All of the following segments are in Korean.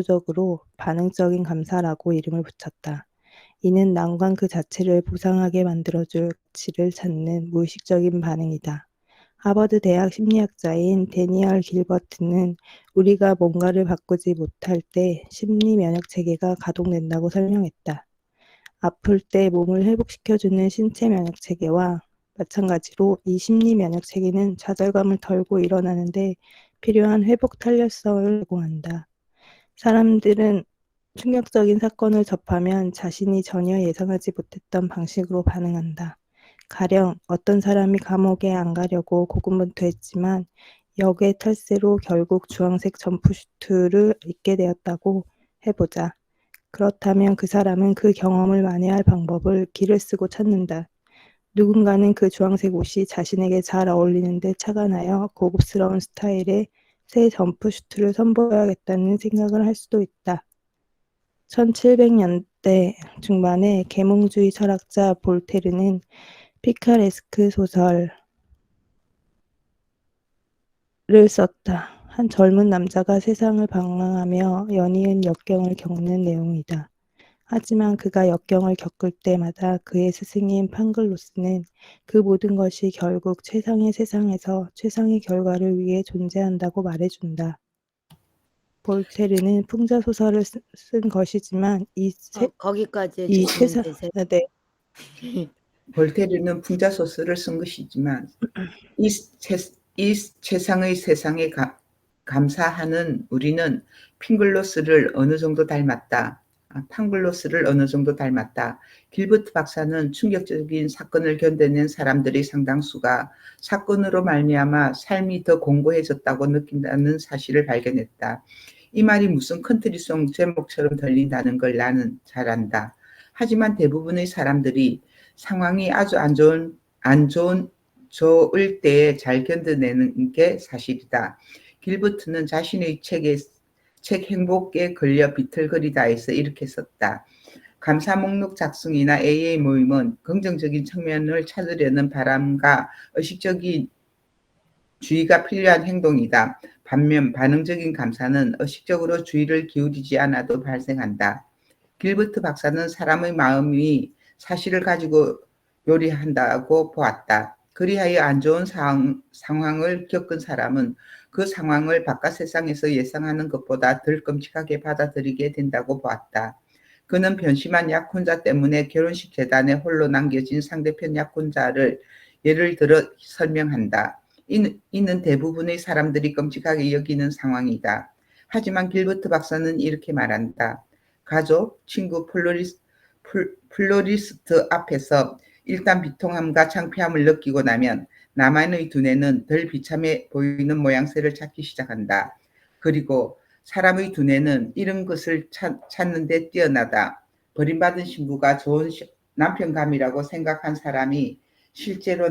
적으로 반응적인 감사라고 이름을 붙였다. 이는 난관 그 자체를 보상하게 만들어줄 가치를 찾는 무의식적인 반응이다. 하버드 대학 심리학자인 데니얼 길버트는 우리가 뭔가를 바꾸지 못할 때 심리 면역 체계가 가동된다고 설명했다. 아플 때 몸을 회복시켜주는 신체 면역 체계와 마찬가지로 이 심리 면역 체계는 좌절감을 덜고 일어나는데 필요한 회복 탄력성을 제공한다. 사람들은 충격적인 사건을 접하면 자신이 전혀 예상하지 못했던 방식으로 반응한다. 가령 어떤 사람이 감옥에 안 가려고 고군분투했지만 역의 탈세로 결국 주황색 점프슈트를 입게 되었다고 해보자. 그렇다면 그 사람은 그 경험을 만회할 방법을 길을 쓰고 찾는다. 누군가는 그 주황색 옷이 자신에게 잘 어울리는데 차가 나여 고급스러운 스타일의 새 점프슈트를 선보여야겠다는 생각을 할 수도 있다. 1700년대 중반에 계몽주의 철학자 볼테르는 피카레스크 소설을 썼다. 한 젊은 남자가 세상을 방황하며 연이은 역경을 겪는 내용이다. 하지만 그가 역경을 겪을 때마다 그의 스승인 판글로스는 그 모든 것이 결국 최상의 세상에서 최상의 결과를 위해 존재한다고 말해준다. 볼테르는 풍자소설을 쓴 것이지만 거기까지 이 해주시면 세상, 되세요. 네, 볼테르는 풍자소설을 쓴 것이지만 이 최상의 세상에 감사하는 우리는 핑글로스를 어느 정도 닮았다. 판글로스를 어느 정도 닮았다. 길버트 박사는 충격적인 사건을 견뎌낸 사람들의 상당수가 사건으로 말미암아 삶이 더 공고해졌다고 느낀다는 사실을 발견했다. 이 말이 무슨 컨트리송 제목처럼 들린다는 걸 나는 잘 안다. 하지만 대부분의 사람들이 상황이 아주 좋을 때에 잘 견뎌내는 게 사실이다. 길버트는 자신의 책 행복에 걸려 비틀거리다에서 이렇게 썼다. 감사 목록 작성이나 AA 모임은 긍정적인 측면을 찾으려는 바람과 의식적인 주의가 필요한 행동이다. 반면 반응적인 감사는 의식적으로 주의를 기울이지 않아도 발생한다. 길버트 박사는 사람의 마음이 사실을 가지고 요리한다고 보았다. 그리하여 안 좋은 상황을 겪은 사람은 그 상황을 바깥 세상에서 예상하는 것보다 덜 끔찍하게 받아들이게 된다고 보았다. 그는 변심한 약혼자 때문에 결혼식 재단에 홀로 남겨진 상대편 약혼자를 예를 들어 설명한다. 이는 대부분의 사람들이 끔찍하게 여기는 상황이다. 하지만 길버트 박사는 이렇게 말한다. 가족, 친구, 플로리스트 앞에서 일단 비통함과 창피함을 느끼고 나면 나만의 두뇌는 덜 비참해 보이는 모양새를 찾기 시작한다. 그리고 사람의 두뇌는 이런 것을 찾는 데 뛰어나다. 버림받은 신부가 좋은 남편감이라고 생각한 사람이 실제로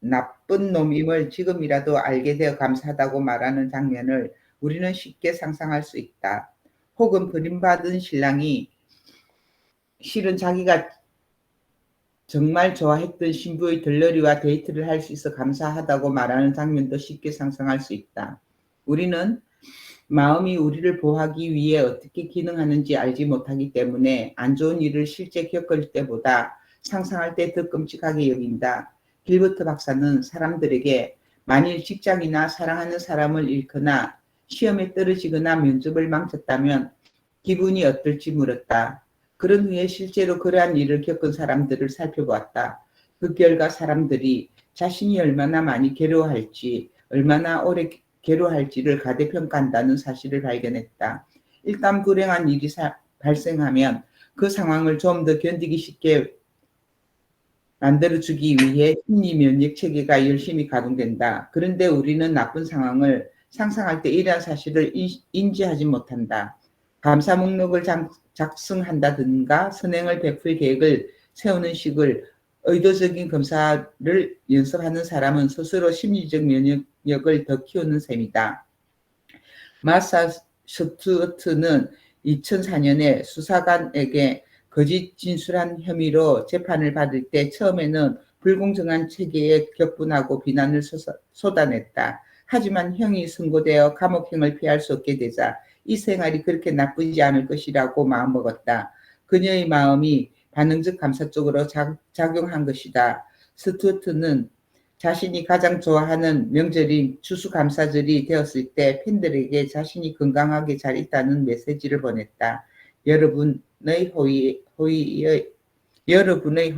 나쁜 놈임을 지금이라도 알게 되어 감사하다고 말하는 장면을 우리는 쉽게 상상할 수 있다. 혹은 버림받은 신랑이 실은 자기가 정말 좋아했던 신부의 들러리와 데이트를 할 수 있어 감사하다고 말하는 장면도 쉽게 상상할 수 있다. 우리는 마음이 우리를 보호하기 위해 어떻게 기능하는지 알지 못하기 때문에 안 좋은 일을 실제 겪을 때보다 상상할 때 더 끔찍하게 여긴다. 길버트 박사는 사람들에게 만일 직장이나 사랑하는 사람을 잃거나 시험에 떨어지거나 면접을 망쳤다면 기분이 어떨지 물었다. 그런 후에 실제로 그러한 일을 겪은 사람들을 살펴보았다. 그 결과 사람들이 자신이 얼마나 많이 괴로워할지, 얼마나 오래 괴로워할지를 가대평가한다는 사실을 발견했다. 일단 불행한 일이 발생하면 그 상황을 좀 더 견디기 쉽게 만들어주기 위해 심리 면역 체계가 열심히 가동된다. 그런데 우리는 나쁜 상황을 상상할 때 이러한 사실을 인지하지 못한다. 감사 목록을 작성한다든가 선행을 베풀 계획을 세우는 식을 의도적인 검사를 연습하는 사람은 스스로 심리적 면역력을 더 키우는 셈이다. 마사 슈투어트는 2004년에 수사관에게 거짓 진술한 혐의로 재판을 받을 때 처음에는 불공정한 체계에 격분하고 비난을 쏟아냈다. 하지만 형이 선고되어 감옥형을 피할 수 없게 되자 이 생활이 그렇게 나쁘지 않을 것이라고 마음먹었다. 그녀의 마음이 반응적 감사 쪽으로 작용한 것이다. 스튜어트는 자신이 가장 좋아하는 명절인 추수감사절이 되었을 때 팬들에게 자신이 건강하게 잘 있다는 메시지를 보냈다. 여러분의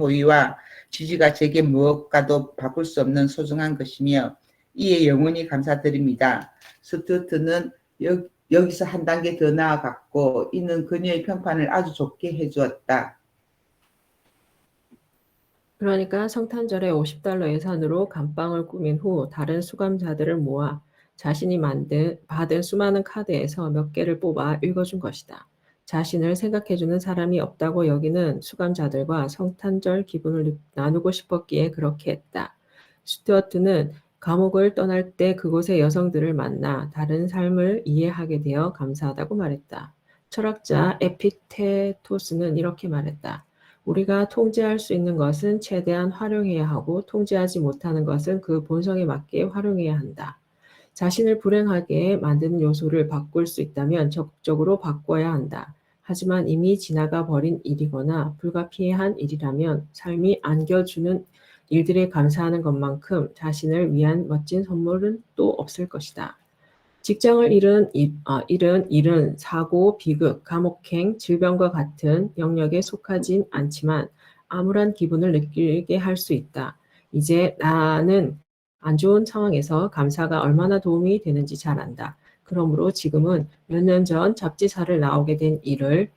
호의와 지지가 제게 무엇과도 바꿀 수 없는 소중한 것이며 이에 영원히 감사드립니다. 스튜어트는 여기서 한 단계 더 나아갔고 이는 그녀의 평판을 아주 좋게 해주었다. 그러니까 성탄절에 $50 예산으로 감방을 꾸민 후 다른 수감자들을 모아 자신이 받은 수많은 카드에서 몇 개를 뽑아 읽어준 것이다. 자신을 생각해주는 사람이 없다고 여기는 수감자들과 성탄절 기분을 나누고 싶었기에 그렇게 했다. 스튜어트는 감옥을 떠날 때 그곳의 여성들을 만나 다른 삶을 이해하게 되어 감사하다고 말했다. 철학자 에피테토스는 이렇게 말했다. 우리가 통제할 수 있는 것은 최대한 활용해야 하고 통제하지 못하는 것은 그 본성에 맞게 활용해야 한다. 자신을 불행하게 만드는 요소를 바꿀 수 있다면 적극적으로 바꿔야 한다. 하지만 이미 지나가 버린 일이거나 불가피한 일이라면 삶이 안겨주는 일들에 감사하는 것만큼 자신을 위한 멋진 선물은 또 없을 것이다. 직장을 잃은 일은 사고, 비극, 감옥행, 질병과 같은 영역에 속하진 않지만 암울한 기분을 느끼게 할 수 있다. 이제 나는 안 좋은 상황에서 감사가 얼마나 도움이 되는지 잘 안다. 그러므로 지금은 몇 년 전 잡지사를 나오게 된 일을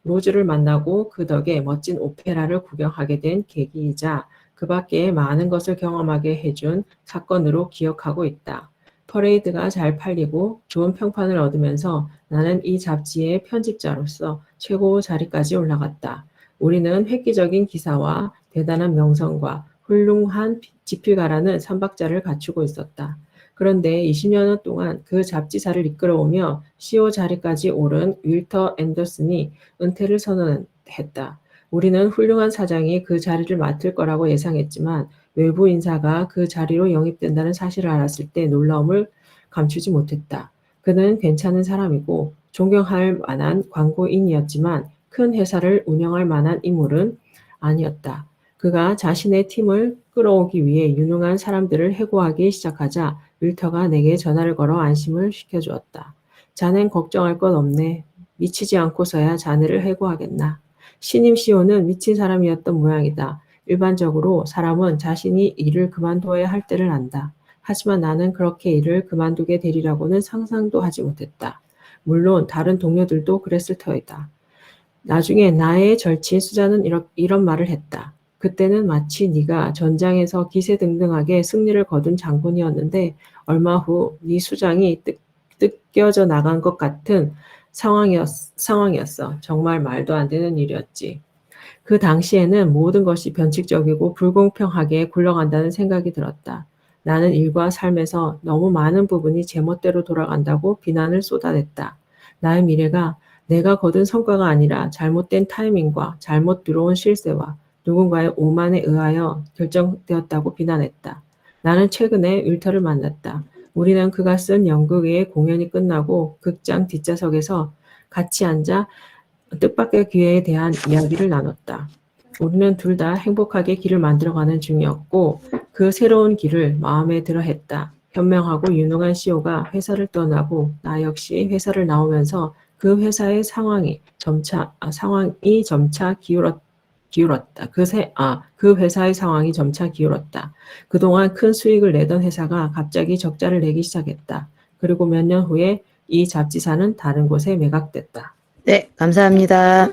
로즈를 만나고 그 덕에 멋진 오페라를 구경하게 된 계기이자 그 밖에 많은 것을 경험하게 해준 사건으로 기억하고 있다. 퍼레이드가 잘 팔리고 좋은 평판을 얻으면서 나는 이 잡지의 편집자로서 최고 자리까지 올라갔다. 우리는 획기적인 기사와 대단한 명성과 훌륭한 집필가라는 삼박자를 갖추고 있었다. 그런데 20년 동안 그 잡지사를 이끌어오며 CEO 자리까지 오른 윌터 앤더슨이 은퇴를 선언했다. 우리는 훌륭한 사장이 그 자리를 맡을 거라고 예상했지만 외부 인사가 그 자리로 영입된다는 사실을 알았을 때 놀라움을 감추지 못했다. 그는 괜찮은 사람이고 존경할 만한 광고인이었지만 큰 회사를 운영할 만한 인물은 아니었다. 그가 자신의 팀을 끌어오기 위해 유능한 사람들을 해고하기 시작하자 윌터가 내게 전화를 걸어 안심을 시켜주었다. 자넨 걱정할 것 없네. 미치지 않고서야 자네를 해고하겠나. 신임 CEO는 미친 사람이었던 모양이다. 일반적으로 사람은 자신이 일을 그만둬야 할 때를 안다. 하지만 나는 그렇게 일을 그만두게 되리라고는 상상도 하지 못했다. 물론 다른 동료들도 그랬을 터이다. 나중에 나의 절친 수잔은 이런 말을 했다. 그때는 마치 네가 전장에서 기세등등하게 승리를 거둔 장군이었는데 얼마 후 네 수장이 뜯겨져 나간 것 같은 상황이었어. 정말 말도 안 되는 일이었지. 그 당시에는 모든 것이 변칙적이고 불공평하게 굴러간다는 생각이 들었다. 나는 일과 삶에서 너무 많은 부분이 제멋대로 돌아간다고 비난을 쏟아냈다. 나의 미래가 내가 거둔 성과가 아니라 잘못된 타이밍과 잘못 들어온 실세와 누군가의 오만에 의하여 결정되었다고 비난했다. 나는 최근에 윌터를 만났다. 우리는 그가 쓴 연극의 공연이 끝나고 극장 뒷좌석에서 같이 앉아 뜻밖의 기회에 대한 이야기를 나눴다. 우리는 둘 다 행복하게 길을 만들어가는 중이었고 그 새로운 길을 마음에 들어 했다. 현명하고 유능한 CEO가 회사를 떠나고 나 역시 회사를 나오면서 그 회사의 상황이 점차 기울었다. 그 회사의 상황이 점차 기울었다. 그동안 큰 수익을 내던 회사가 갑자기 적자를 내기 시작했다. 그리고 몇 년 후에 이 잡지사는 다른 곳에 매각됐다. 네, 감사합니다.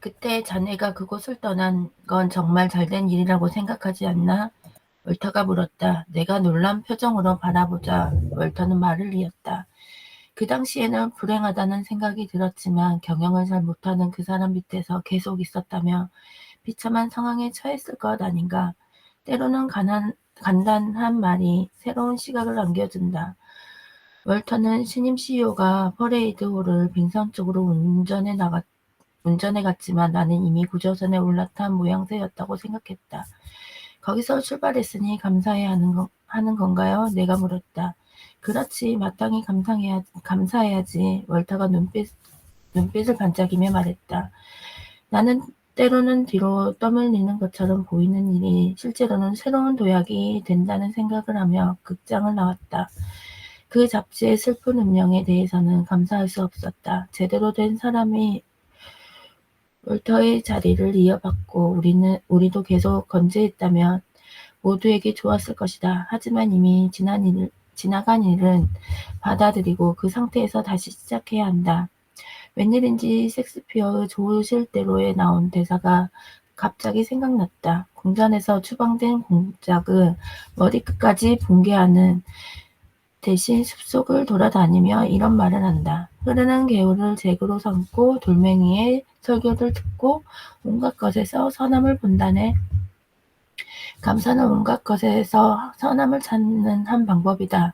그때 자네가 그곳을 떠난 건 정말 잘된 일이라고 생각하지 않나? 월터가 물었다. 내가 놀란 표정으로 바라보자 월터는 말을 이었다. 그 당시에는 불행하다는 생각이 들었지만 경영을 잘 못하는 그 사람 밑에서 계속 있었다며 비참한 상황에 처했을 것 아닌가. 때로는 간단한 말이 새로운 시각을 안겨준다. 월터는 신임 CEO가 퍼레이드 홀을 빙상 쪽으로 운전해 갔지만 나는 이미 구조선에 올라탄 모양새였다고 생각했다. 거기서 출발했으니 감사해야 하는 건가요? 내가 물었다. 그렇지, 마땅히 감사해야지. 월터가 눈빛을 반짝이며 말했다. 나는 때로는 뒤로 떠밀리는 것처럼 보이는 일이 실제로는 새로운 도약이 된다는 생각을 하며 극장을 나왔다. 그 잡지의 슬픈 운명에 대해서는 감사할 수 없었다. 제대로 된 사람이 월터의 자리를 이어받고 우리도 계속 건재했다면 모두에게 좋았을 것이다. 하지만 이미 지나간 일은 받아들이고 그 상태에서 다시 시작해야 한다. 웬일인지 섹스피어의 좋으실 대로에 나온 대사가 갑자기 생각났다. 궁전에서 추방된 공작을 머리끝까지 붕괴하는 대신 숲속을 돌아다니며 이런 말을 한다. 흐르는 개울을 잭으로 삼고 돌멩이의 설교를 듣고 온갖 것에서 선함을 본다네. 감사는 온갖 것에서 선함을 찾는 한 방법이다.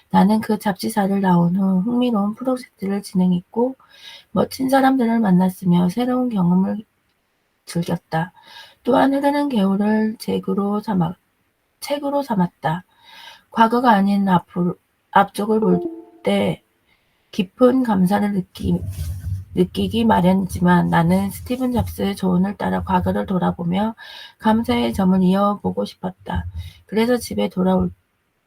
나는 그 잡지사를 나온 후 흥미로운 프로젝트를 진행했고 멋진 사람들을 만났으며 새로운 경험을 즐겼다. 또한 흐르는 개울을 책으로 삼았다. 과거가 아닌 앞쪽을 볼 때 깊은 감사를 느끼기 마련이지만 나는 스티븐 잡스의 조언을 따라 과거를 돌아보며 감사의 점을 이어보고 싶었다. 그래서 집에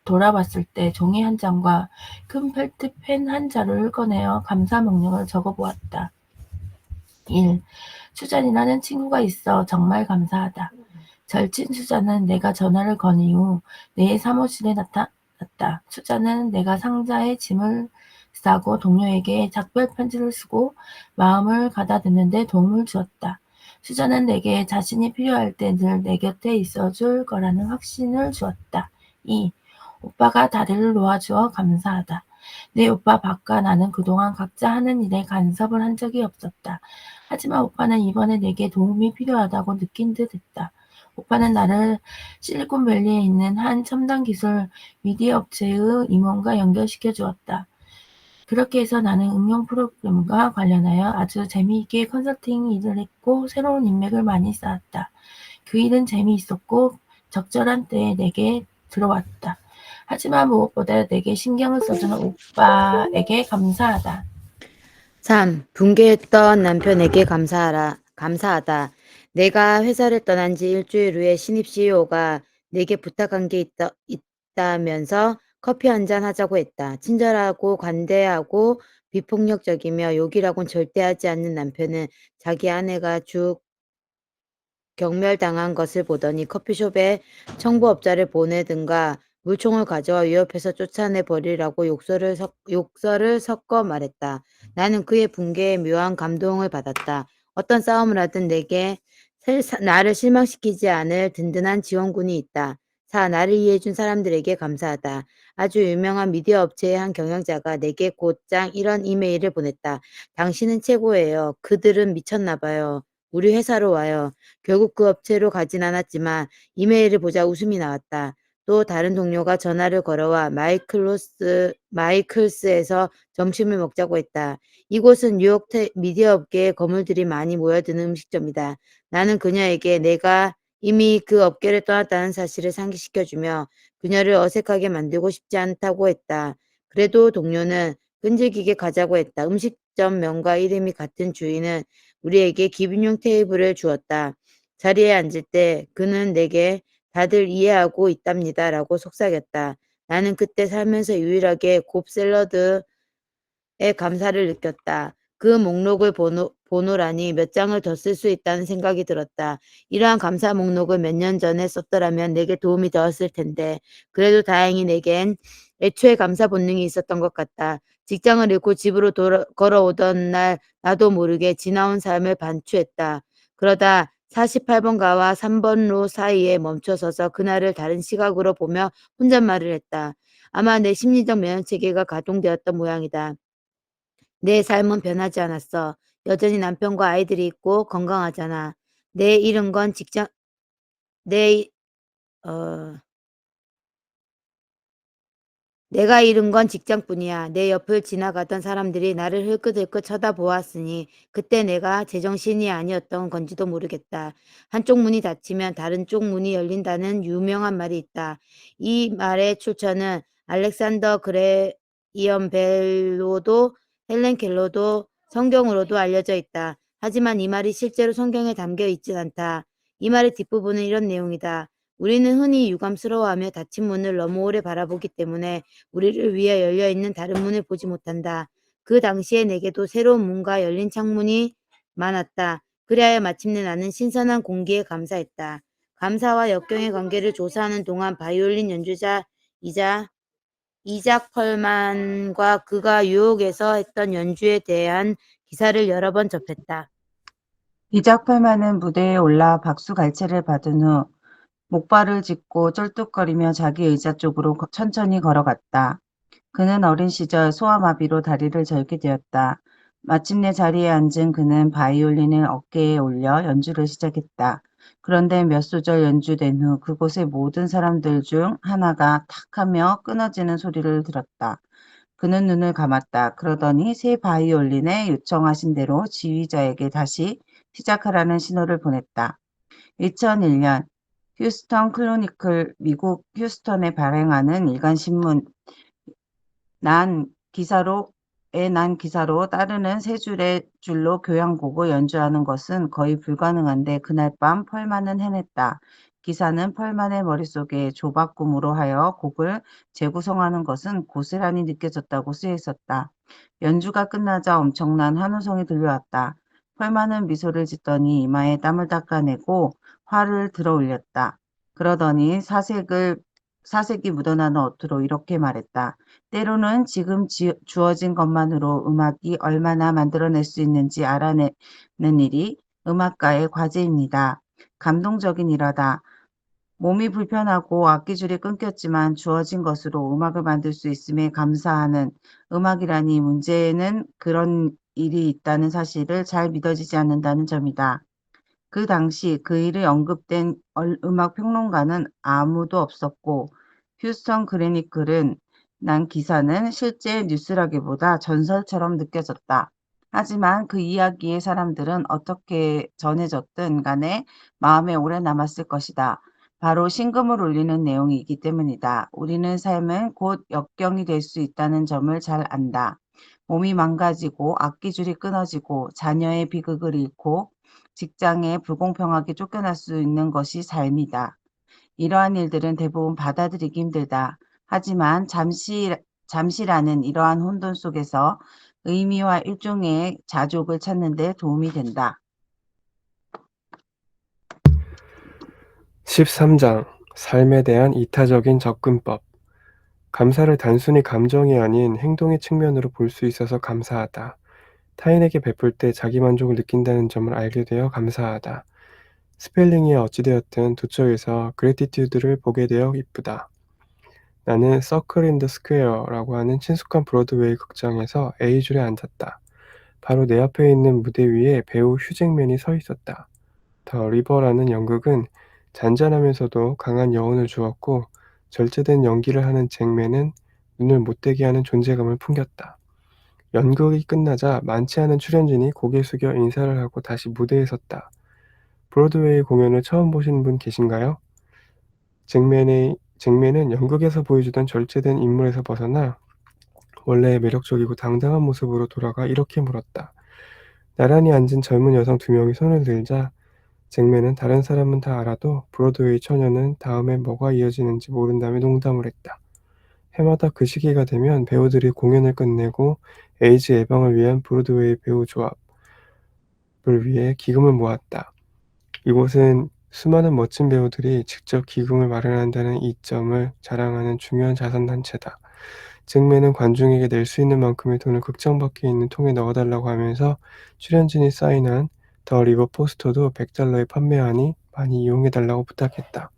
돌아왔을 때 종이 한 장과 큰 펠트 펜 한 자루를 꺼내어 감사 목록을 적어보았다. 1. 수잔이라는 친구가 있어 정말 감사하다. 절친 수잔은 내가 전화를 건 이후 내 사무실에 나타났다. 수잔은 내가 상자에 짐을 싸고 동료에게 작별 편지를 쓰고 마음을 가다듬는 데 도움을 주었다. 수잔은 내게 자신이 필요할 때 늘 내 곁에 있어줄 거라는 확신을 주었다. 2. 오빠가 다리를 놓아주어 감사하다. 내 오빠 밖과 나는 그동안 각자 하는 일에 간섭을 한 적이 없었다. 하지만 오빠는 이번에 내게 도움이 필요하다고 느낀 듯 했다. 오빠는 나를 실리콘밸리에 있는 한 첨단 기술 미디어 업체의 임원과 연결시켜 주었다. 그렇게 해서 나는 응용 프로그램과 관련하여 아주 재미있게 컨설팅 일을 했고 새로운 인맥을 많이 쌓았다. 그 일은 재미있었고 적절한 때에 내게 들어왔다. 하지만 무엇보다 내게 신경을 써주는 오빠에게 감사하다. 3. 붕괴했던 남편에게 감사하다. 내가 회사를 떠난 지 일주일 후에 신입 CEO가 내게 부탁한 게 있다면서 커피 한잔 하자고 했다. 친절하고 관대하고 비폭력적이며 욕이라곤 절대 하지 않는 남편은 자기 아내가 경멸당한 것을 보더니 커피숍에 청부업자를 보내든가 물총을 가져와 위협해서 쫓아내 버리라고 욕설을 섞어 말했다. 나는 그의 붕괴에 묘한 감동을 받았다. 어떤 싸움을 하든 내게 나를 실망시키지 않을 든든한 지원군이 있다. 4. 나를 이해해준 사람들에게 감사하다. 아주 유명한 미디어 업체의 한 경영자가 내게 곧장 이런 이메일을 보냈다. 당신은 최고예요. 그들은 미쳤나 봐요. 우리 회사로 와요. 결국 그 업체로 가진 않았지만 이메일을 보자 웃음이 나왔다. 또 다른 동료가 전화를 걸어와 마이클스에서 점심을 먹자고 했다. 이곳은 뉴욕 미디어 업계의 거물들이 많이 모여드는 음식점이다. 나는 그녀에게 내가 이미 그 업계를 떠났다는 사실을 상기시켜주며 그녀를 어색하게 만들고 싶지 않다고 했다. 그래도 동료는 끈질기게 가자고 했다. 음식점 명과 이름이 같은 주인은 우리에게 기분용 테이블을 주었다. 자리에 앉을 때 그는 내게 다들 이해하고 있답니다. 라고 속삭였다. 나는 그때 살면서 유일하게 곱 샐러드에 감사를 느꼈다. 그 목록을 보노라니 몇 장을 더 쓸 수 있다는 생각이 들었다. 이러한 감사 목록을 몇 년 전에 썼더라면 내게 도움이 되었을 텐데 그래도 다행히 내겐 애초에 감사 본능이 있었던 것 같다. 직장을 잃고 집으로 걸어오던 날 나도 모르게 지나온 삶을 반추했다. 그러다 48번가와 3번로 사이에 멈춰서서 그날을 다른 시각으로 보며 혼잣말을 했다. 아마 내 심리적 면역체계가 가동되었던 모양이다. 내 삶은 변하지 않았어. 여전히 남편과 아이들이 있고 건강하잖아. 내 잃은 건 내가 잃은 건 직장뿐이야. 내 옆을 지나가던 사람들이 나를 흘끗흘끗 쳐다보았으니 그때 내가 제정신이 아니었던 건지도 모르겠다. 한쪽 문이 닫히면 다른 쪽 문이 열린다는 유명한 말이 있다. 이 말의 출처는 알렉산더 그레이엄 벨로도 헬렌 켈러도 성경으로도 알려져 있다. 하지만 이 말이 실제로 성경에 담겨 있진 않다. 이 말의 뒷부분은 이런 내용이다. 우리는 흔히 유감스러워하며 닫힌 문을 너무 오래 바라보기 때문에 우리를 위해 열려있는 다른 문을 보지 못한다. 그 당시에 내게도 새로운 문과 열린 창문이 많았다. 그리하여 마침내 나는 신선한 공기에 감사했다. 감사와 역경의 관계를 조사하는 동안 바이올린 연주자이자 이작 펄만과 그가 뉴욕에서 했던 연주에 대한 기사를 여러 번 접했다. 이작 펄만은 무대에 올라 박수갈채를 받은 후 목발을 짚고 쩔뚝거리며 자기 의자 쪽으로 천천히 걸어갔다. 그는 어린 시절 소아마비로 다리를 절게 되었다. 마침내 자리에 앉은 그는 바이올린을 어깨에 올려 연주를 시작했다. 그런데 몇 소절 연주된 후 그곳의 모든 사람들 중 하나가 탁 하며 끊어지는 소리를 들었다. 그는 눈을 감았다. 그러더니 새 바이올린에 요청하신 대로 지휘자에게 다시 시작하라는 신호를 보냈다. 2001년 휴스턴 클로니클 미국 휴스턴에 발행하는 일간 신문 난 기사로 따르는 세 줄의 줄로 교향곡을 연주하는 것은 거의 불가능한데 그날 밤 펄만은 해냈다. 기사는 펄만의 머릿속에 조박 꿈으로 하여 곡을 재구성하는 것은 고스란히 느껴졌다고 쓰여있었다. 연주가 끝나자 엄청난 환호성이 들려왔다. 펄만은 미소를 짓더니 이마에 땀을 닦아내고 화를 들어 올렸다. 그러더니 사색이 묻어나는 어투로 이렇게 말했다. 때로는 지금 주어진 것만으로 음악이 얼마나 만들어낼 수 있는지 알아내는 일이 음악가의 과제입니다. 감동적인 일하다. 몸이 불편하고 악기줄이 끊겼지만 주어진 것으로 음악을 만들 수 있음에 감사하는 음악이라니 문제는 그런 일이 있다는 사실을 잘 믿어지지 않는다는 점이다. 그 당시 그 일을 언급된 음악 평론가는 아무도 없었고 휴스턴 크로니클은 난 기사는 실제 뉴스라기보다 전설처럼 느껴졌다. 하지만 그 이야기의 사람들은 어떻게 전해졌든 간에 마음에 오래 남았을 것이다. 바로 신금을 울리는 내용이기 때문이다. 우리는 삶은 곧 역경이 될 수 있다는 점을 잘 안다. 몸이 망가지고 악기줄이 끊어지고 자녀의 비극을 잃고 직장에 불공평하게 쫓겨날 수 있는 것이 삶이다. 이러한 일들은 대부분 받아들이기 힘들다. 하지만 잠시라는 이러한 혼돈 속에서 의미와 일종의 자족을 찾는 데 도움이 된다. 13장 삶에 대한 이타적인 접근법. 감사를 단순히 감정이 아닌 행동의 측면으로 볼 수 있어서 감사하다. 타인에게 베풀 때 자기만족을 느낀다는 점을 알게 되어 감사하다. 스펠링이 어찌되었든 두 쪽에서 그래티튜드를 보게 되어 기쁘다. 나는 서클 인 더 스퀘어라고 하는 친숙한 브로드웨이 극장에서 A줄에 앉았다. 바로 내 앞에 있는 무대 위에 배우 휴잭맨이 서 있었다. 더 리버라는 연극은 잔잔하면서도 강한 여운을 주었고 절제된 연기를 하는 잭맨은 눈을 못떼게 하는 존재감을 풍겼다. 연극이 끝나자 많지 않은 출연진이 고개 숙여 인사를 하고 다시 무대에 섰다. 브로드웨이 공연을 처음 보신 분 계신가요? 잭맨은 연극에서 보여주던 절제된 인물에서 벗어나 원래의 매력적이고 당당한 모습으로 돌아가 이렇게 물었다. 나란히 앉은 젊은 여성 두 명이 손을 들자 잭맨은 다른 사람은 다 알아도 브로드웨이 처녀는 다음에 뭐가 이어지는지 모른다며 농담을 했다. 해마다 그 시기가 되면 배우들이 공연을 끝내고 에이즈 예방을 위한 브로드웨이 배우 조합을 위해 기금을 모았다. 이곳은 수많은 멋진 배우들이 직접 기금을 마련한다는 이점을 자랑하는 중요한 자선단체다. 잭맨은 관중에게 낼 수 있는 만큼의 돈을 극장 밖에 있는 통에 넣어달라고 하면서 출연진이 사인한 더 리버 포스터도 $100에 판매하니 많이 이용해달라고 부탁했다.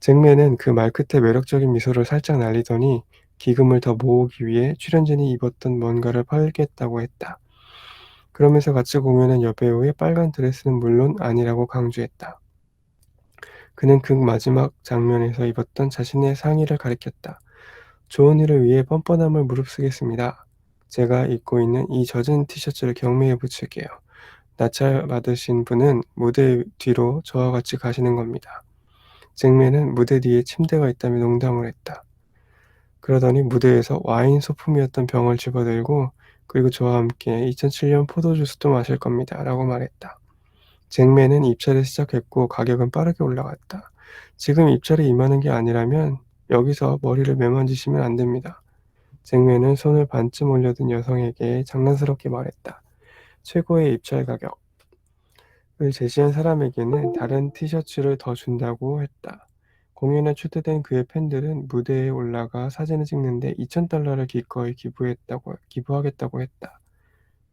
잭맨은 그 말끝에 매력적인 미소를 살짝 날리더니 기금을 더 모으기 위해 출연진이 입었던 뭔가를 팔겠다고 했다. 그러면서 같이 공연한 여배우의 빨간 드레스는 물론 아니라고 강조했다. 그는 그 마지막 장면에서 입었던 자신의 상의를 가리켰다. 좋은 일을 위해 뻔뻔함을 무릅쓰겠습니다. 제가 입고 있는 이 젖은 티셔츠를 경매에 붙일게요. 낙찰 받으신 분은 무대 뒤로 저와 같이 가시는 겁니다. 잭맨은 무대 뒤에 침대가 있다며 농담을 했다. 그러더니 무대에서 와인 소품이었던 병을 집어들고 그리고 저와 함께 2007년 포도주스도 마실 겁니다. 라고 말했다. 잭맨은 입찰을 시작했고 가격은 빠르게 올라갔다. 지금 입찰에 임하는 게 아니라면 여기서 머리를 매만지시면 안 됩니다. 잭맨은 손을 반쯤 올려든 여성에게 장난스럽게 말했다. 최고의 입찰 가격을 제시한 사람에게는 다른 티셔츠를 더 준다고 했다. 공연에 초대된 그의 팬들은 무대에 올라가 사진을 찍는데 $2,000를 기꺼이 기부하겠다고 했다.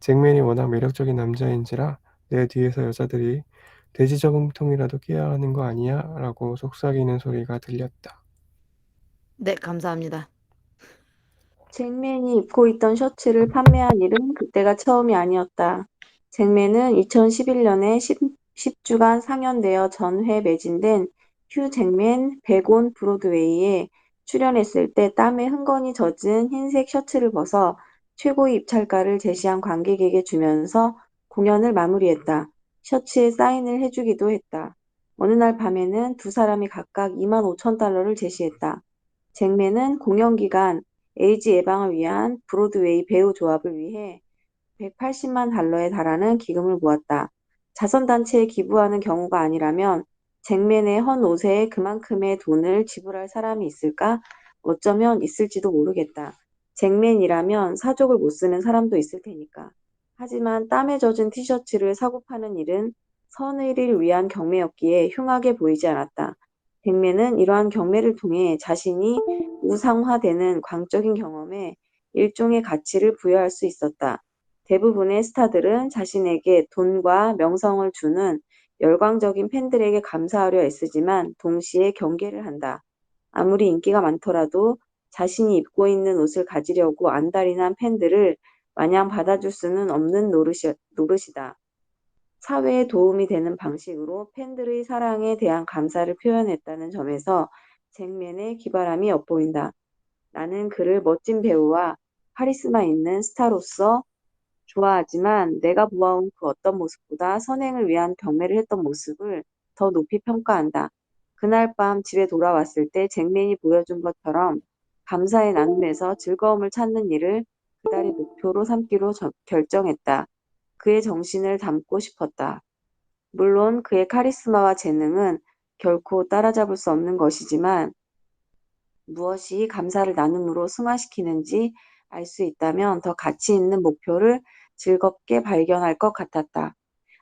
잭맨이 워낙 매력적인 남자인지라 내 뒤에서 여자들이 돼지 저금통이라도 깨야 하는 거 아니야? 라고 속삭이는 소리가 들렸다. 네, 감사합니다. 잭맨이 입고 있던 셔츠를 판매한 일은 그때가 처음이 아니었다. 잭맨은 2011년에 10주간 상연되어 전회 매진된 휴 잭맨 100온 브로드웨이에 출연했을 때 땀에 흥건히 젖은 흰색 셔츠를 벗어 최고의 입찰가를 제시한 관객에게 주면서 공연을 마무리했다. 셔츠에 사인을 해주기도 했다. 어느 날 밤에는 두 사람이 각각 $25,000를 제시했다. 잭맨은 공연 기간 에이즈 예방을 위한 브로드웨이 배우 조합을 위해 $180만 달러에 기금을 모았다. 자선단체에 기부하는 경우가 아니라면 잭맨의 헌 옷에 그만큼의 돈을 지불할 사람이 있을까? 어쩌면 있을지도 모르겠다. 잭맨이라면 사족을 못 쓰는 사람도 있을 테니까. 하지만 땀에 젖은 티셔츠를 사고 파는 일은 선의를 위한 경매였기에 흉하게 보이지 않았다. 잭맨은 이러한 경매를 통해 자신이 우상화되는 광적인 경험에 일종의 가치를 부여할 수 있었다. 대부분의 스타들은 자신에게 돈과 명성을 주는 열광적인 팬들에게 감사하려 애쓰지만 동시에 경계를 한다. 아무리 인기가 많더라도 자신이 입고 있는 옷을 가지려고 안달이 난 팬들을 마냥 받아줄 수는 없는 노릇이다. 사회에 도움이 되는 방식으로 팬들의 사랑에 대한 감사를 표현했다는 점에서 잭맨의 기발함이 엿보인다. 나는 그를 멋진 배우와 카리스마 있는 스타로서 좋아하지만 내가 보아온 그 어떤 모습보다 선행을 위한 경매를 했던 모습을 더 높이 평가한다. 그날 밤 집에 돌아왔을 때 잭맨이 보여준 것처럼 감사의 나눔에서 즐거움을 찾는 일을 그달의 목표로 삼기로 결정했다. 그의 정신을 담고 싶었다. 물론 그의 카리스마와 재능은 결코 따라잡을 수 없는 것이지만 무엇이 감사를 나눔으로 승화시키는지 알 수 있다면 더 가치 있는 목표를 즐겁게 발견할 것 같았다.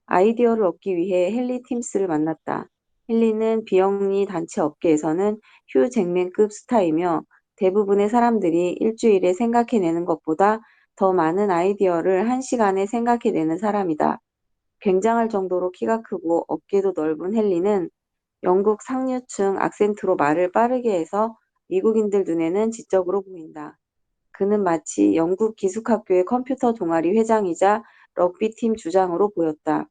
아이디어를 얻기 위해 헨리 팀스를 만났다. 헨리는 비영리 단체 업계에서는 휴 잭맨급 스타이며 대부분의 사람들이 일주일에 생각해내는 것보다 더 많은 아이디어를 한 시간에 생각해내는 사람이다. 굉장할 정도로 키가 크고 어깨도 넓은 헨리는 영국 상류층 악센트로 말을 빠르게 해서 미국인들 눈에는 지적으로 보인다. 그는 마치 영국 기숙학교의 컴퓨터 동아리 회장이자 럭비팀 주장으로 보였다.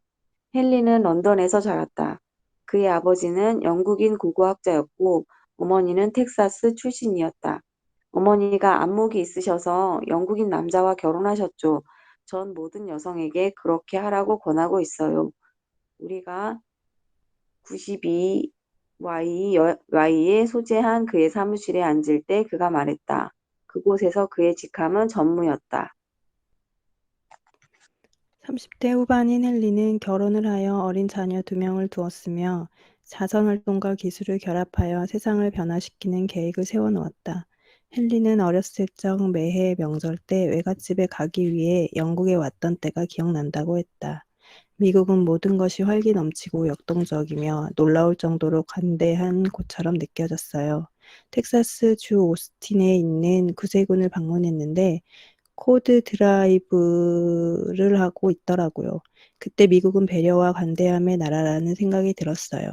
헨리는 런던에서 자랐다. 그의 아버지는 영국인 고고학자였고 어머니는 텍사스 출신이었다. 어머니가 안목이 있으셔서 영국인 남자와 결혼하셨죠. 전 모든 여성에게 그렇게 하라고 권하고 있어요. 우리가 92Y에 소재한 그의 사무실에 앉을 때 그가 말했다. 그곳에서 그의 직함은 전무였다. 30대 후반인 헨리는 결혼을 하여 어린 자녀 2명을 두었으며 자선활동과 기술을 결합하여 세상을 변화시키는 계획을 세워놓았다. 헨리는 어렸을 적 매해 명절 때 외갓집에 가기 위해 영국에 왔던 때가 기억난다고 했다. 미국은 모든 것이 활기 넘치고 역동적이며 놀라울 정도로 관대한 곳처럼 느껴졌어요. 텍사스 주 오스틴에 있는 구세군을 방문했는데 코드 드라이브를 하고 있더라고요. 그때 미국은 배려와 관대함의 나라라는 생각이 들었어요.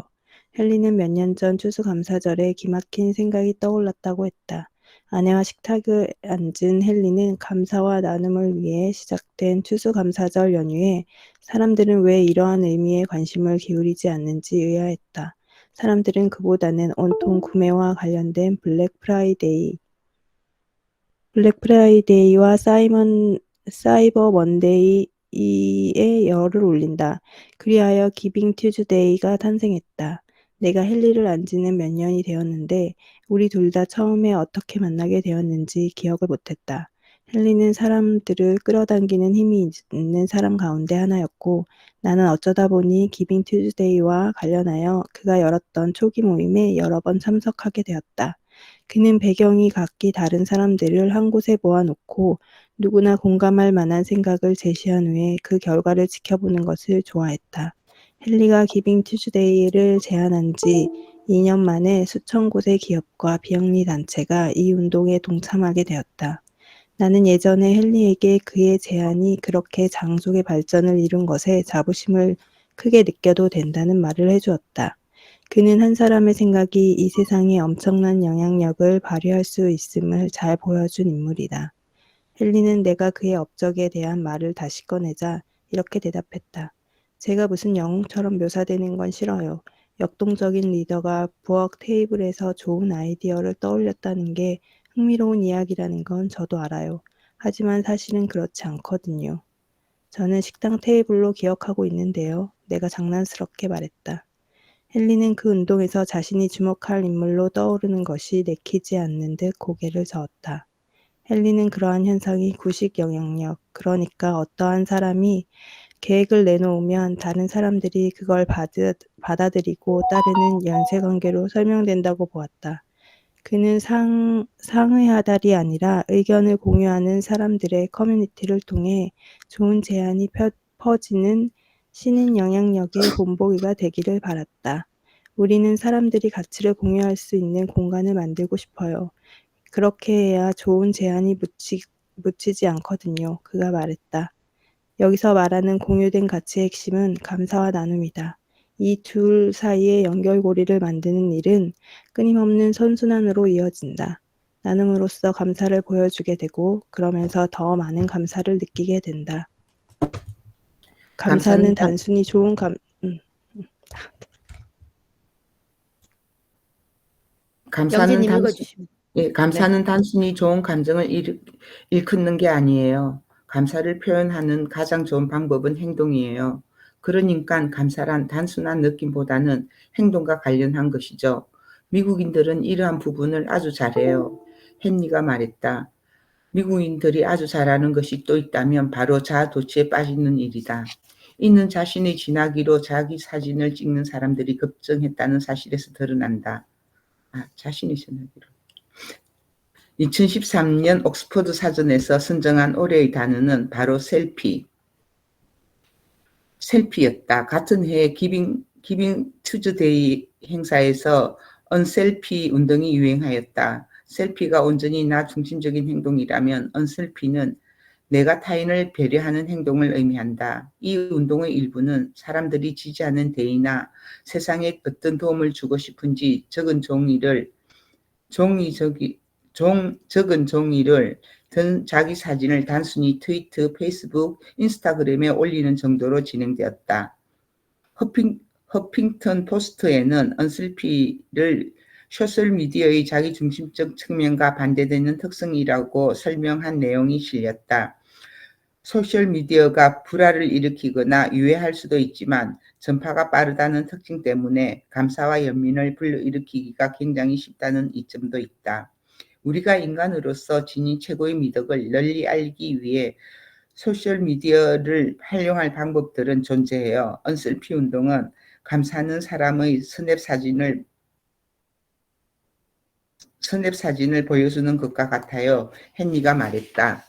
헨리는 몇 년 전 추수감사절에 기막힌 생각이 떠올랐다고 했다. 아내와 식탁에 앉은 헨리는 감사와 나눔을 위해 시작된 추수감사절 연휴에 사람들은 왜 이러한 의미에 관심을 기울이지 않는지 의아했다. 사람들은 그보다는 온통 구매와 관련된 블랙 프라이데이와 사이버 먼데이에 열을 올린다. 그리하여 기빙 튜즈데이가 탄생했다. 내가 헨리를 안 지는 몇 년이 되었는데 우리 둘 다 처음에 어떻게 만나게 되었는지 기억을 못했다. 헨리는 사람들을 끌어당기는 힘이 있는 사람 가운데 하나였고 나는 어쩌다 보니 기빙 튜즈데이와 관련하여 그가 열었던 초기 모임에 여러 번 참석하게 되었다. 그는 배경이 각기 다른 사람들을 한 곳에 모아놓고 누구나 공감할 만한 생각을 제시한 후에 그 결과를 지켜보는 것을 좋아했다. 헨리가 기빙 튜즈데이를 제안한 지 2년 만에 수천 곳의 기업과 비영리 단체가 이 운동에 동참하게 되었다. 나는 예전에 헨리에게 그의 제안이 그렇게 장속의 발전을 이룬 것에 자부심을 크게 느껴도 된다는 말을 해주었다. 그는 한 사람의 생각이 이 세상에 엄청난 영향력을 발휘할 수 있음을 잘 보여준 인물이다. 헨리는 내가 그의 업적에 대한 말을 다시 꺼내자 이렇게 대답했다. 제가 무슨 영웅처럼 묘사되는 건 싫어요. 역동적인 리더가 부엌 테이블에서 좋은 아이디어를 떠올렸다는 게 흥미로운 이야기라는 건 저도 알아요. 하지만 사실은 그렇지 않거든요. 저는 식당 테이블로 기억하고 있는데요. 내가 장난스럽게 말했다. 헨리는 그 운동에서 자신이 주목할 인물로 떠오르는 것이 내키지 않는 듯 고개를 저었다. 헨리는 그러한 현상이 구식 영향력, 그러니까 어떠한 사람이 계획을 내놓으면 다른 사람들이 그걸 받아들이고 따르는 연쇄관계로 설명된다고 보았다. 그는 상회하달이 아니라 의견을 공유하는 사람들의 커뮤니티를 통해 좋은 제안이 퍼지는 신인 영향력의 본보기가 되기를 바랐다. 우리는 사람들이 가치를 공유할 수 있는 공간을 만들고 싶어요. 그렇게 해야 좋은 제안이 묻히지 않거든요. 그가 말했다. 여기서 말하는 공유된 가치의 핵심은 감사와 나눔이다. 이 둘 사이의 연결고리를 만드는 일은 끊임없는 선순환으로 이어진다. 나눔으로써 감사를 보여주게 되고 그러면서 더 많은 감사를 느끼게 된다. 감사는 단순히 좋은 영재님 읽어주시면. 감사는 단순히 좋은 감정을 일컫는 게 아니에요. 감사를 표현하는 가장 좋은 방법은 행동이에요. 그러니까 감사란 단순한 느낌보다는 행동과 관련한 것이죠. 미국인들은 이러한 부분을 아주 잘해요. 헨리가 말했다. 미국인들이 아주 잘하는 것이 또 있다면 바로 자아도취에 빠지는 일이다. 이는 자신의 진화기로 자기 사진을 찍는 사람들이 급증했다는 사실에서 드러난다. 자신의 진화기로. 2013년 옥스퍼드 사전에서 선정한 올해의 단어는 바로 셀피였다. 같은 해 기빙 투즈데이 행사에서 언셀피 운동이 유행하였다. 셀피가 온전히 나 중심적인 행동이라면 언셀피는 내가 타인을 배려하는 행동을 의미한다. 이 운동의 일부는 사람들이 지지하는 대의나 세상에 어떤 도움을 주고 싶은지 적은 종이를 든 자기 사진을 단순히 트위터, 페이스북, 인스타그램에 올리는 정도로 진행되었다. 허핑턴 포스트에는 언슬피를 소셜미디어의 자기중심적 측면과 반대되는 특성이라고 설명한 내용이 실렸다. 소셜미디어가 불화를 일으키거나 유해할 수도 있지만 전파가 빠르다는 특징 때문에 감사와 연민을 불러일으키기가 굉장히 쉽다는 이점도 있다. 우리가 인간으로서 지닌 최고의 미덕을 널리 알기 위해 소셜미디어를 활용할 방법들은 존재해요. 언셀피 운동은 감사하는 사람의 스냅 사진을 보여주는 것과 같아요. 헨리가 말했다.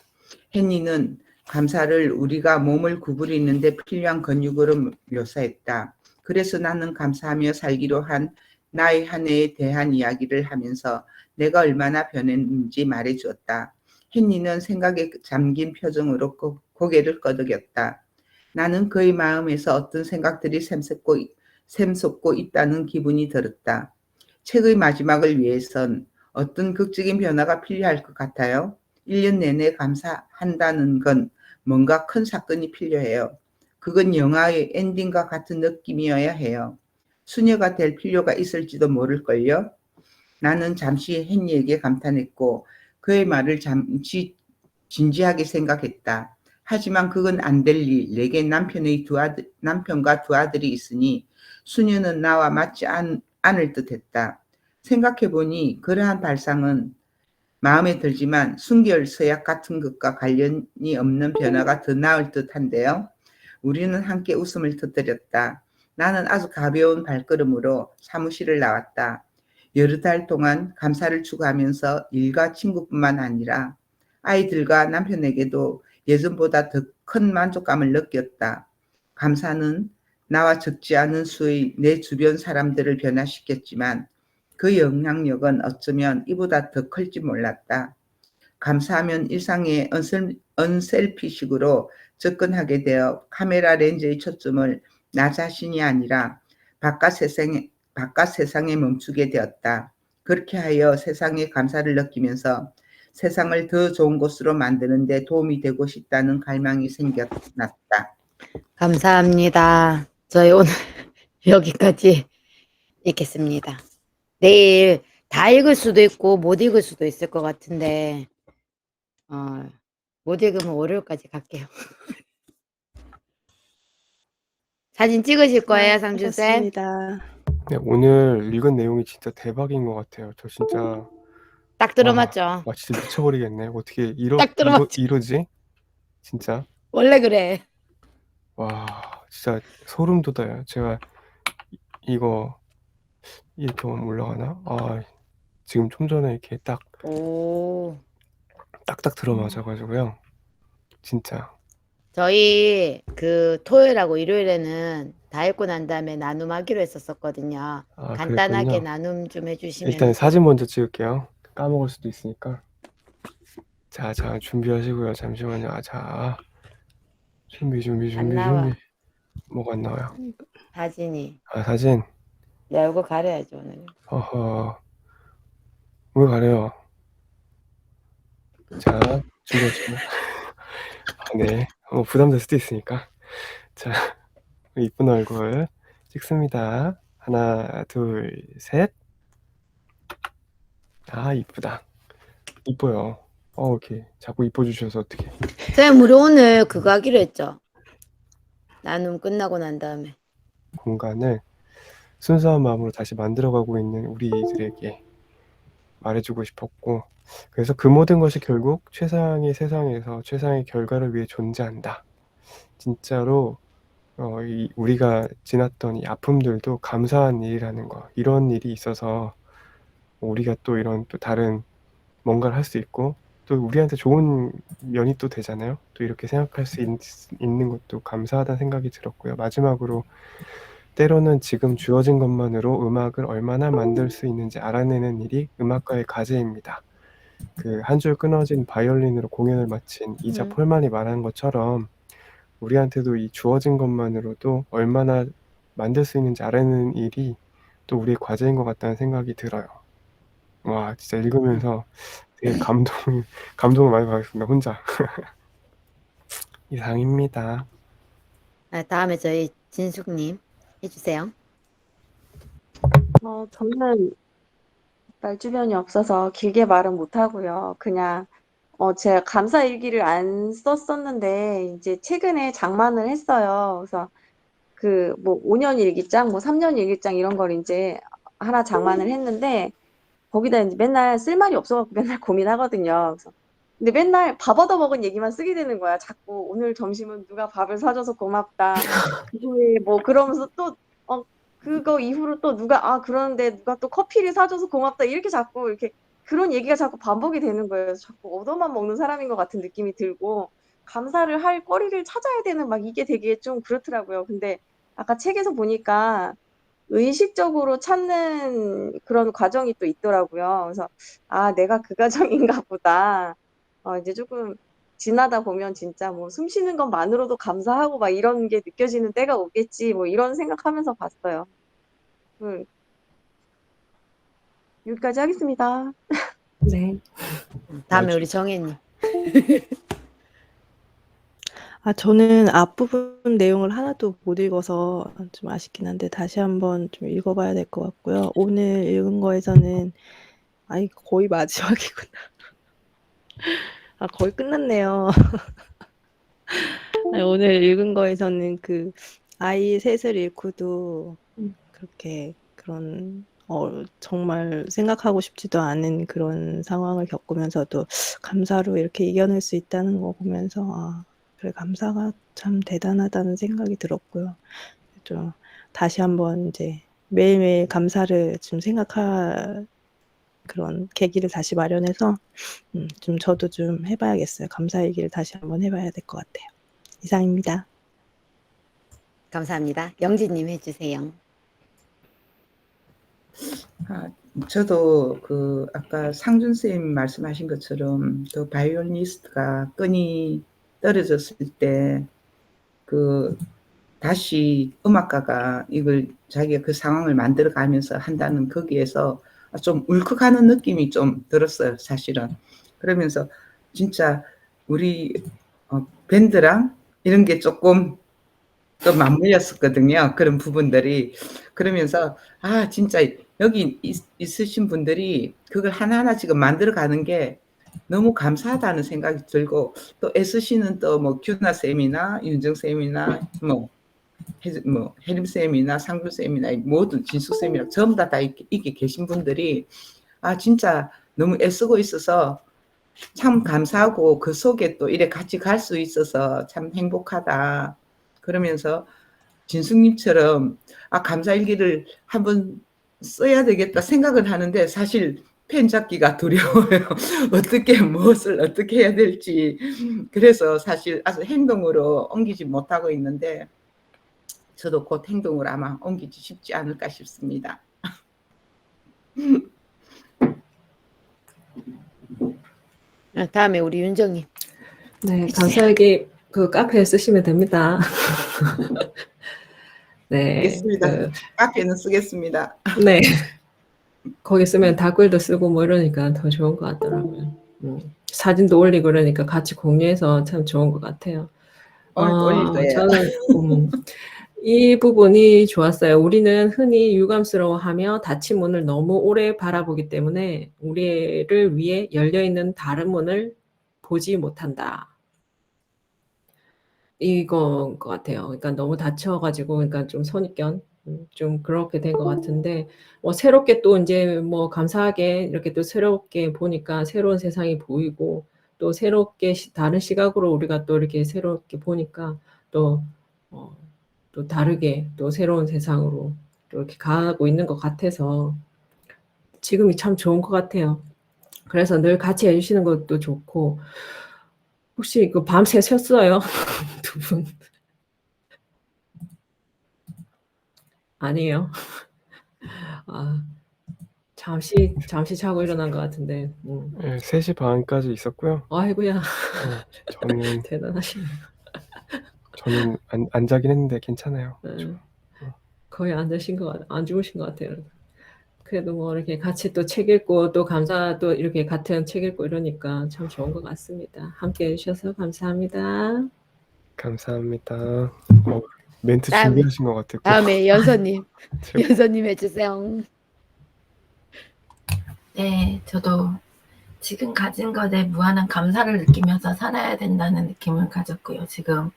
헨리는 감사를 우리가 몸을 구부리는 데 필요한 근육으로 묘사했다. 그래서 나는 감사하며 살기로 한 나의 한 해에 대한 이야기를 하면서 내가 얼마나 변했는지 말해주었다. 헨리는 생각에 잠긴 표정으로 고개를 끄덕였다. 나는 그의 마음에서 어떤 생각들이 샘솟고 있다는 기분이 들었다. 책의 마지막을 위해선 어떤 극적인 변화가 필요할 것 같아요. 1년 내내 감사한다는 건 뭔가 큰 사건이 필요해요. 그건 영화의 엔딩과 같은 느낌이어야 해요. 수녀가 될 필요가 있을지도 모를걸요. 나는 잠시 헨리에게 감탄했고 그의 말을 잠시 진지하게 생각했다. 하지만 그건 안 될 일. 내게 남편과 두 아들이 있으니 수녀는 나와 맞지 않을 듯했다. 생각해보니 그러한 발상은 마음에 들지만 순결 서약 같은 것과 관련이 없는 변화가 더 나을 듯한데요. 우리는 함께 웃음을 터뜨렸다. 나는 아주 가벼운 발걸음으로 사무실을 나왔다. 여러 달 동안 감사를 추구하면서 일과 친구뿐만 아니라 아이들과 남편에게도 예전보다 더 큰 만족감을 느꼈다. 감사는 나와 적지 않은 수의 내 주변 사람들을 변화시켰지만 그 영향력은 어쩌면 이보다 더 클지 몰랐다. 감사하면 일상의 언셀피식으로 접근하게 되어 카메라 렌즈의 초점을 나 자신이 아니라 바깥 세상에 멈추게 되었다. 그렇게 하여 세상에 감사를 느끼면서 세상을 더 좋은 곳으로 만드는 데 도움이 되고 싶다는 갈망이 생겨났다. 감사합니다. 저희 오늘 여기까지 읽겠습니다. 내일 다 읽을 수도 있고 못 읽을 수도 있을 것 같은데 못 읽으면 월요일까지 갈게요. 사진 찍으실 거예요, 상준쌤? 수고하셨습니다. 네, 오늘 읽은 내용이 진짜 대박인 것 같아요. 저 진짜 딱 들어맞죠? 와 진짜 미쳐버리겠네. 어떻게 딱 들어맞죠? 이러지? 진짜 원래 그래. 와 진짜 소름 돋아요. 제가 이거 이렇게 올라가나? 지금 좀 전에 이렇게 오. 딱딱 들어맞아가지고요. 진짜 저희 그 토요일하고 일요일에는 다 읽고 난 다음에 나눔하기로 했었거든요. 간단하게 그랬군요. 나눔 좀 해주시면. 일단 사진 먼저 찍을게요. 까먹을 수도 있으니까. 자 준비하시고요. 잠시만요. 자 준비. 안 나와. 뭐가 안 나와요? 사진이. 사진. 내 얼굴 가려야죠 오늘. 어허. 왜 가려요? 자 준비하시고요. 네. 부담될 수도 있으니까. 자 이쁜 얼굴 찍습니다. 하나, 둘, 셋. 이쁘다. 이뻐요. 이렇게 자꾸 이뻐주셔서 어떡해. 선생님 우리 오늘 그거 하기로 했죠? 나눔 끝나고 난 다음에. 공간을 순수한 마음으로 다시 만들어가고 있는 우리들에게 말해주고 싶었고, 그래서 그 모든 것이 결국 최상의 세상에서 최상의 결과를 위해 존재한다. 진짜로 우리가 지났던 이 아픔들도 감사한 일이라는 거, 이런 일이 있어서 우리가 또 이런 또 다른 뭔가를 할 수 있고 또 우리한테 좋은 면이 또 되잖아요. 또 이렇게 생각할 수 있는 것도 감사하다는 생각이 들었고요. 마지막으로 때로는 지금 주어진 것만으로 음악을 얼마나 만들 수 있는지 알아내는 일이 음악가의 과제입니다. 그 한 줄 끊어진 바이올린으로 공연을 마친 이자 폴만이 말한 것처럼 우리한테도 이 주어진 것만으로도 얼마나 만들 수 있는지 알아내는 일이 또 우리의 과제인 것 같다는 생각이 들어요. 와 진짜 읽으면서 되게 감동을 많이 받았습니다. 혼자. 이상입니다. 다음에 저희 진숙님 해주세요. 저는 말 주변이 없어서 길게 말은 못하고요. 그냥 제가 감사 일기를 안 썼었는데 이제 최근에 장만을 했어요. 그래서 그 뭐 5년 일기장, 뭐 3년 일기장 이런 걸 이제 하나 장만을 했는데 거기다 이제 맨날 쓸 말이 없어갖고 맨날 고민하거든요. 그래서 근데 맨날 밥 얻어먹은 얘기만 쓰게 되는 거야. 자꾸 오늘 점심은 누가 밥을 사줘서 고맙다. 이후에 뭐 그러면서 또 그거 이후로 또 누가 그러는데 누가 또 커피를 사줘서 고맙다 이렇게 자꾸 이렇게 그런 얘기가 자꾸 반복이 되는 거예요. 자꾸 얻어만 먹는 사람인 것 같은 느낌이 들고 감사를 할 거리를 찾아야 되는 막 이게 되게 좀 그렇더라고요. 근데 아까 책에서 보니까 의식적으로 찾는 그런 과정이 또 있더라고요. 그래서 내가 그 과정인가 보다. 이제 조금 지나다 보면 진짜 뭐 숨 쉬는 것만으로도 감사하고 막 이런 게 느껴지는 때가 오겠지 뭐 이런 생각하면서 봤어요. 여기까지 하겠습니다. 네. 다음에 우리 정혜님. 저는 앞부분 내용을 하나도 못 읽어서 좀 아쉽긴 한데 다시 한번 좀 읽어봐야 될 것 같고요. 오늘 읽은 거에서는 거의 마지막이구나. 거의 끝났네요. 오늘 읽은 거에서는 그 아이 셋을 잃고도 그렇게 그런 정말 생각하고 싶지도 않은 그런 상황을 겪으면서도 감사로 이렇게 이겨낼 수 있다는 거 보면서 '아 그래 감사가 참 대단하다.'는 생각이 들었고요. 좀 다시 한번 인제 매일매일 감사를 좀 생각할 그런 계기를 다시 마련해서 좀 저도 좀 해 봐야겠어요. 감사 얘기를 다시 한번 해 봐야 될 것 같아요. 이상입니다. 감사합니다. 영진님 해 주세요. 저도 아까 상준 쌤 말씀하신 것처럼 그 바이올리니스트가 끈이 떨어졌을 때 다시 음악가가 이걸 자기가 그 상황을 만들어 가면서 한다는 거기에서 좀 울컥하는 느낌이 좀 들었어요, 사실은. 그러면서 진짜 우리 밴드랑 이런 게 조금 또 맞물렸었거든요, 그런 부분들이. 그러면서 진짜 여기 있으신 분들이 그걸 하나하나 지금 만들어 가는 게 너무 감사하다는 생각이 들고, 또 애쓰시는 또 뭐 규나 쌤이나 윤정 쌤이나 혜림 쌤이나 상준 쌤이나 모든 진숙 쌤이랑 전부 다 이렇게 계신 분들이 진짜 너무 애쓰고 있어서 참 감사하고 그 속에 또 이래 같이 갈 수 있어서 참 행복하다. 그러면서 진숙님처럼 감사일기를 한번 써야 되겠다 생각은 하는데 사실 펜 잡기가 두려워요. 무엇을 어떻게 해야 될지. 그래서 사실 아주 행동으로 옮기지 못하고 있는데 저도 곧 행동으로 아마 옮기지 쉽지 않을까 싶습니다. 다음에 우리 윤정님. 네, 감사하게 그 카페에 쓰시면 됩니다. 네, 알겠습니다. 카페는 쓰겠습니다. 네. 거기 쓰면 댓글도 쓰고 뭐 이러니까 더 좋은 것 같더라고요. 사진도 올리고 그러니까 같이 공유해서 참 좋은 것 같아요. 오늘 또 올릴 거예요. 저는 이 부분이 좋았어요. 우리는 흔히 유감스러워하며 닫힌 문을 너무 오래 바라보기 때문에 우리를 위해 열려있는 다른 문을 보지 못한다. 이건 것 같아요. 그러니까 너무 닫혀가지고, 그러니까 좀 선입견, 좀 그렇게 된 것 같은데, 새롭게 또 이제 감사하게 이렇게 또 새롭게 보니까 새로운 세상이 보이고, 또 새롭게 다른 시각으로 우리가 또 이렇게 새롭게 보니까 또 다르게 또 새로운 세상으로 또 이렇게 가고 있는 것 같아서 지금이 참 좋은 것 같아요. 그래서 늘 같이 해주시는 것도 좋고, 혹시 밤새 쉬었어요? 두 분? 아니에요. 잠시 자고 일어난 것 같은데. 네, 3시 반까지 있었고요. 아이고야. 저는 대단하시네요. 저는 안 자긴 했는데 괜찮아요. 거의 안 주무신 것 같아요. 그래도 이렇게 같이 또 책 읽고 또 또 이렇게 같은 책 읽고 이러니까 참 좋은 것 같습니다. 함께 해주셔서 감사합니다. 감사합니다. 멘트 다음에. 준비하신 것 같아요. 다음에 연서님. 연서님 해주세요. 네, 저도 지금 가진 것에 무한한 감사를 느끼면서 살아야 된다는 느낌을 가졌고요. 지금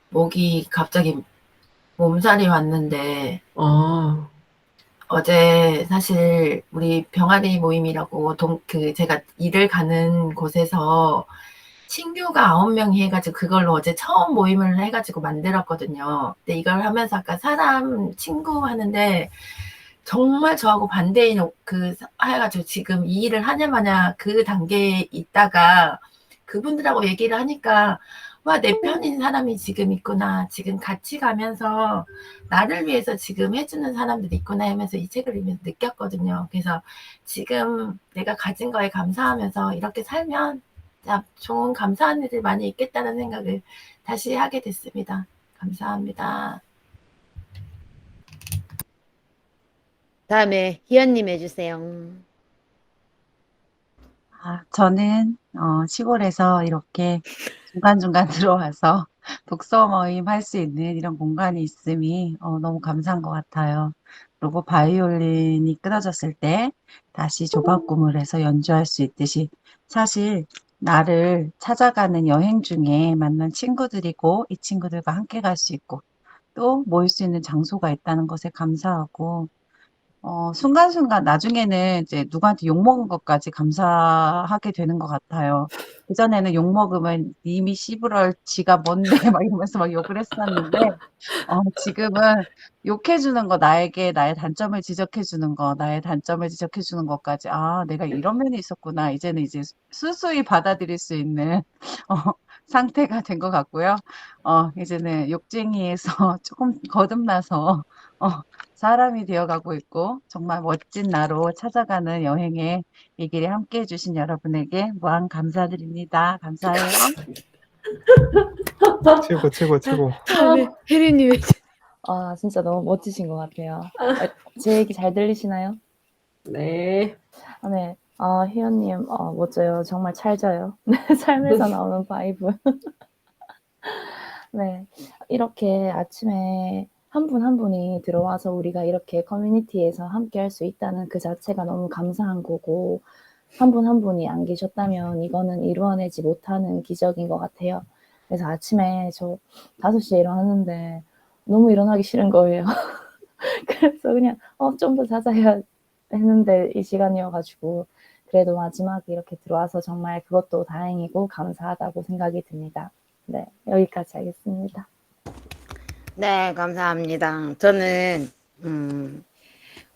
목이 갑자기 몸살이 왔는데 어제 사실 우리 병아리 모임이라고 제가 일을 가는 곳에서 친구가 9명이 해가지고 그걸로 어제 처음 모임을 해가지고 만들었거든요. 근데 이걸 하면서 아까 친구 하는데 정말 저하고 반대인 해가지고 지금 이 일을 하냐마냐 그 단계에 있다가 그분들하고 얘기를 하니까 와, 내 편인 사람이 지금 있구나. 지금 같이 가면서 나를 위해서 지금 해주는 사람들이 있구나 하면서 이 책을 읽으면서 느꼈거든요. 그래서 지금 내가 가진 거에 감사하면서 이렇게 살면 좋은 감사한 일이 많이 있겠다는 생각을 다시 하게 됐습니다. 감사합니다. 다음에 희연님 해주세요. 저는 시골에서 이렇게 중간중간 들어와서 독서 모임 할 수 있는 이런 공간이 있음이 너무 감사한 것 같아요. 그리고 바이올린이 끊어졌을 때 다시 조바꿈을 해서 연주할 수 있듯이 사실 나를 찾아가는 여행 중에 만난 친구들이고 이 친구들과 함께 갈 수 있고 또 모일 수 있는 장소가 있다는 것에 감사하고 순간순간 나중에는 이제 누구한테 욕먹은 것까지 감사하게 되는 것 같아요. 그전에는 욕먹으면 님이 씨부럴 지가 뭔데 막 이러면서 막 욕을 했었는데 지금은 욕해주는 거, 나에게 나의 단점을 지적해주는 거, 나의 단점을 지적해주는 것까지, 아, 내가 이런 면이 있었구나. 이제는 이제 수수히 받아들일 수 있는 상태가 된 것 같고요. 이제는 욕쟁이에서 조금 거듭나서 어, 사람이 되어가고 있고, 정말 멋진 나로 찾아가는 여행에 이 길에 함께 해주신 여러분에게 무한 감사드립니다. 감사해요. 최고, 최고, 최고. 네, 혜리님. 아, 진짜 너무 멋지신 것 같아요. 제 얘기 잘 들리시나요? 네. 아, 네. 희연님, 멋져요. 정말 찰져요. 삶에서 나오는 바이브. 네. 이렇게 아침에 한 분 한 분이 들어와서 우리가 이렇게 커뮤니티에서 함께 할 수 있다는 그 자체가 너무 감사한 거고, 한 분 한 분이 안 계셨다면 이거는 이루어내지 못하는 기적인 것 같아요. 그래서 아침에 저 5시에 일어났는데 너무 일어나기 싫은 거예요. 그래서 그냥 좀 더 자자 해야 했는데 이 시간이어가지고 그래도 마지막에 이렇게 들어와서 정말 그것도 다행이고 감사하다고 생각이 듭니다. 네, 여기까지 하겠습니다. 네, 감사합니다. 저는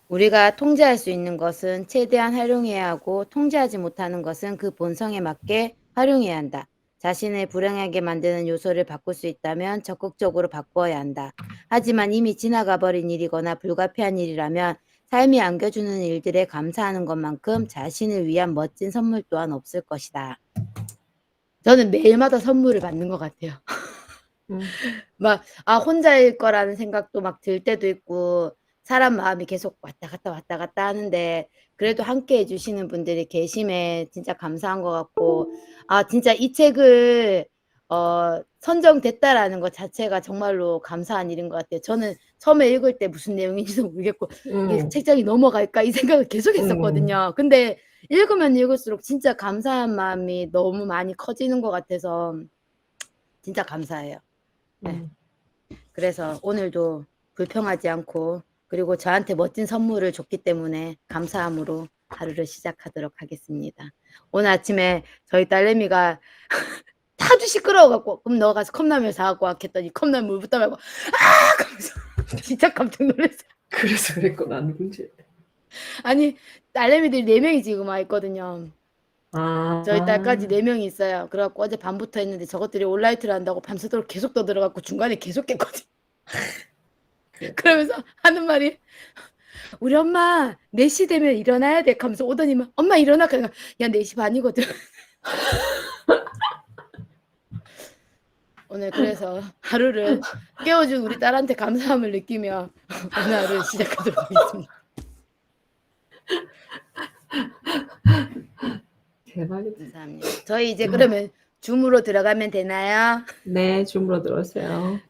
우리가 통제할 수 있는 것은 최대한 활용해야 하고 통제하지 못하는 것은 그 본성에 맞게 활용해야 한다. 자신을 불행하게 만드는 요소를 바꿀 수 있다면 적극적으로 바꿔야 한다. 하지만 이미 지나가 버린 일이거나 불가피한 일이라면 삶이 안겨주는 일들에 감사하는 것만큼 자신을 위한 멋진 선물 또한 없을 것이다. 저는 매일마다 선물을 받는 것 같아요. 막 혼자일 거라는 생각도 막 들 때도 있고, 사람 마음이 계속 왔다 갔다 하는데 그래도 함께 해주시는 분들이 계심에 진짜 감사한 것 같고, 진짜 이 책을 선정됐다라는 것 자체가 정말로 감사한 일인 것 같아요. 저는 처음에 읽을 때 무슨 내용인지도 모르겠고 이게 책장이 넘어갈까 이 생각을 계속 했었거든요. 근데 읽으면 읽을수록 진짜 감사한 마음이 너무 많이 커지는 것 같아서 진짜 감사해요. 네. 그래서 오늘도 불평하지 않고, 그리고 저한테 멋진 선물을 줬기 때문에 감사함으로 하루를 시작하도록 하겠습니다. 오늘 아침에 저희 딸내미가 하도 시끄러워갖고, 그럼 너 가서 컵라면 사갖고 왔겠더니 컵라면 물 붓다 말고 그러면서 진짜 깜짝 놀랐어요. 그래서 그랬구나, 누군지. 아니, 딸내미들이 4명이 지금 와 있거든요. 저희 딸까지 4명이 있어요. 그래갖고 어제 밤부터 했는데 저것들이 온라이트를 한다고 밤새도록 계속 떠들어갖고 중간에 계속 깼거든. 그러면서 하는 말이, 우리 엄마 4시 되면 일어나야 돼 하면서 오더니만 엄마 일어나. 그러니까 야 4시 반이거든. 오늘 그래서 하루를 깨워준 우리 딸한테 감사함을 느끼며 오늘 하루를 시작하도록 하겠습니다. 대박이다. 감사합니다. 저희 이제 그러면 줌으로 들어가면 되나요? 네, 줌으로 들어오세요.